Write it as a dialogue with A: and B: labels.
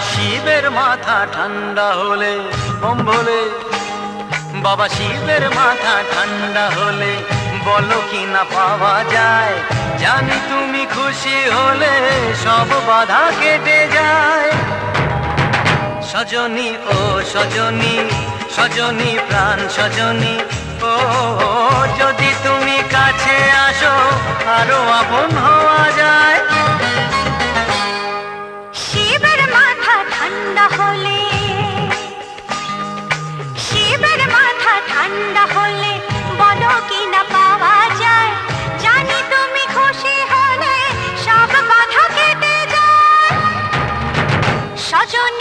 A: শিবের মাথা ঠান্ডা হলে বোম ভোলে, বাবা শিবের মাথা ঠান্ডা হলে বলো কি না পাওয়া যায়। জানি তুমি খুশি হলে সব বাধা কেটে যায়। সজনী ও সজনী, সজনী প্রাণ সজনী, ও যদি তুমি কাছে আসো আরো আপন হওয়া যায়।
B: শিবের মাথা ঠান্ডা হলে, শিবের মাথা ঠান্ডা হলে বলো কি না পাওয়া যায়। জানি তুমি খুশি হলে সব বাধা কেটে যায়। সজনী